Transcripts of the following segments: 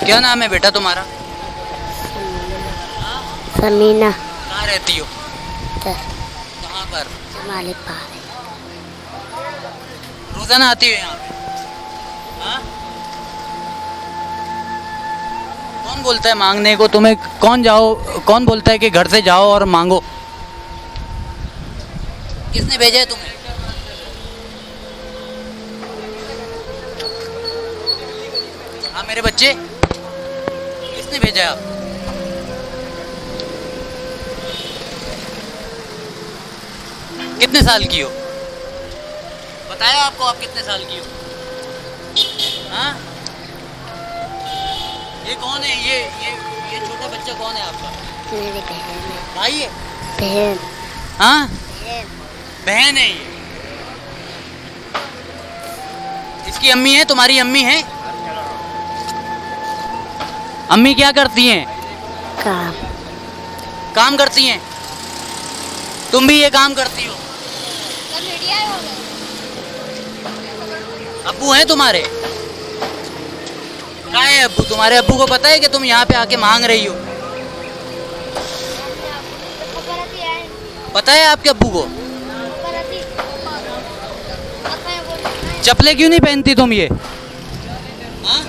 क्या नाम है बेटा तुम्हारा? समीना। कहाँ रहती हो? कहाँ पर? हमारे पास। रोजाना आती हो यहाँ पे? हाँ? कौन बोलता है मांगने को तुम्हें? कौन बोलता है कि घर से जाओ और मांगो? किसने भेजा है तुम्हें? हाँ मेरे बच्चे, किसने भेजा है? कितने साल की हो? बताया आपको आप कितने साल की हो? हाँ? ये कौन है? ये छोटा बच्चा कौन है आपका? मेरी बहन है। भाई है? बहन। हाँ? बहन है ये। इसकी अम्मी है? तुम्हारी अम्मी है? अम्मी क्या करती हैं? काम। काम करती हैं? तुम भी ये काम करती हो? अब्बू हैं तुम्हारे? कहाँ है अब्बू? तुम्हारे अब्बू को पता है कि तुम यहाँ पे आके मांग रही हो? पता है आपके अब्बू को? चप्पलें क्यों नहीं पहनती तुम ये? हाँ?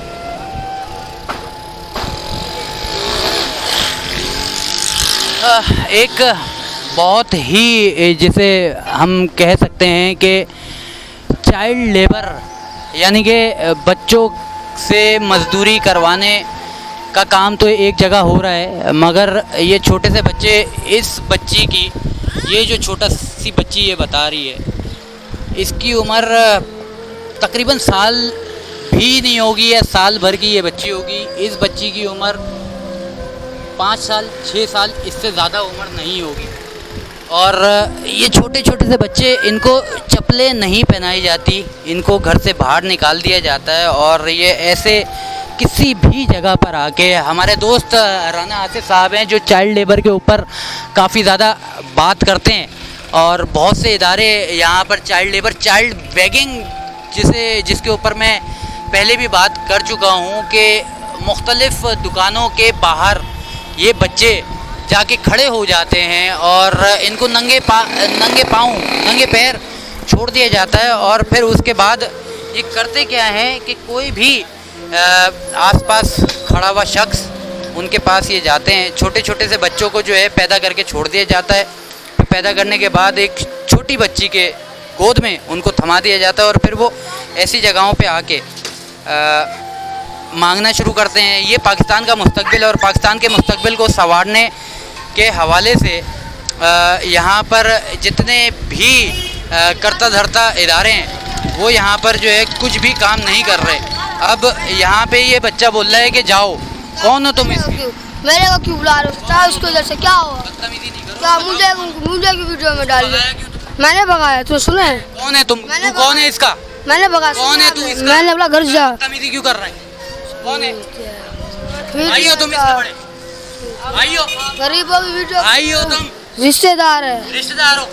एक बहुत ही जिसे हम कह सकते हैं कि चाइल्ड लेबर, यानी कि बच्चों से मजदूरी करवाने का काम तो एक जगह हो रहा है, मगर ये छोटे से बच्चे, इस बच्ची की, ये जो छोटा सी बच्ची ये बता रही है, इसकी उम्र तकरीबन साल भी नहीं होगी या साल भर की ये बच्ची होगी। इस बच्ची की उम्र 5 साल 6 साल, इससे ज़्यादा उम्र नहीं होगी। और ये छोटे छोटे से बच्चे, इनको चप्पलें नहीं पहनाई जाती, इनको घर से बाहर निकाल दिया जाता है। और ये ऐसे किसी भी जगह पर आके, हमारे दोस्त राना आसिफ साहब हैं जो चाइल्ड लेबर के ऊपर काफ़ी ज़्यादा बात करते हैं, और बहुत से इदारे यहाँ पर चाइल्ड लेबर, चाइल्ड बेगिंग जिसके ऊपर मैं पहले भी बात कर चुका हूँ कि मुख्तलिफ़ दुकानों के बाहर ये बच्चे जाके खड़े हो जाते हैं और इनको नंगे पैर छोड़ दिया जाता है। और फिर उसके बाद ये करते क्या है कि कोई भी आसपास खड़ा हुआ शख्स, उनके पास ये जाते हैं, छोटे छोटे से बच्चों को जो है पैदा करके छोड़ दिया जाता है। पैदा करने के बाद एक छोटी बच्ची के गोद में उनको थमा दिया जाता है, और फिर वो ऐसी जगहों पे आके मांगना शुरू करते हैं। ये पाकिस्तान का मुस्तकबिल, और पाकिस्तान के मुस्तकबिल को संवारने के हवाले से यहाँ पर जितने भी करता धरता इदारे हैं, वो यहाँ पर जो है कुछ भी काम नहीं कर रहे। अब यहाँ पे ये बच्चा बोल रहा है कि जाओ। कौन हो तुम? इसकी मेरे को क्यों बुला रहे हो? उसको इधर से क्या हुआ? बदतमीजी नहीं करो। क्या मुझे की वीडियो में डाल दिया? मैंने भगाया, तू सुने? कौन है तुम? तू कौन है इसका? मैंने भगाया। कौन है तू इसका? मैंने बोला घर जा। बदतमीजी क्यों कर रहा है? कौन है? भाई हो तुम इसके बड़े? भाई हो? गरीबों की वीडियो। भाई हो तुम? रिश्तेदार है। रिश्तेदार हो?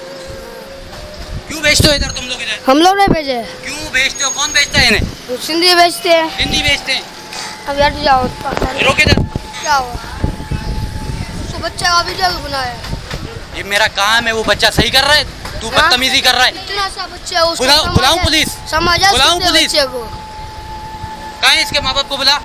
क्यों बेचते हो इधर तुम लोग? इधर हम लोग नहीं भेजे। क्यों बेचते हो? कौन बेचता है इन्हें? सिंधी बेचते हैं। हिंदी बेचते हैं? अब हट जाओ। रोक इधर। क्या हुआ? उसको बच्चा का वीडियो भी बनाया। ये मेरा काम है, वो बच्चा सही कर रहा है, तू बदतमीजी कर रहा है। इतना सा बच्चा है, उसको बुलाऊं पुलिस? समझा बुलाऊं पुलिस? बच्चे को। कहाँ है इसके माँ बाप को? बुला।